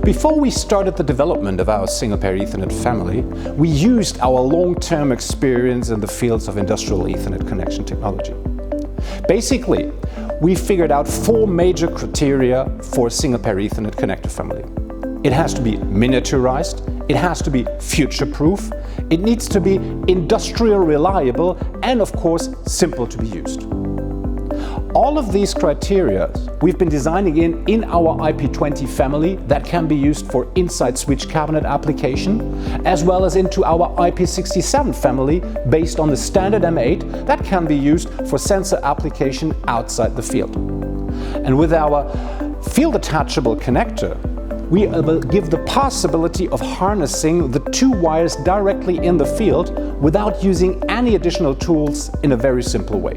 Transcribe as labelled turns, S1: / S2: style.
S1: Before we started the development of our single-pair Ethernet family, we used our long-term experience in the fields of industrial Ethernet connection technology. Basically, we figured out 4 major criteria for a single-pair Ethernet connector family. It has to be miniaturized, it has to be future-proof, it needs to be industrial reliable, and of course, simple to be used. All of these criteria we've been designing in our IP20 family that can be used for inside switch cabinet application, as well as into our IP67 family based on the standard M8 that can be used for sensor application outside the field. And with our field attachable connector, we will give the possibility of harnessing the 2 wires directly in the field without using any additional tools in a very simple way.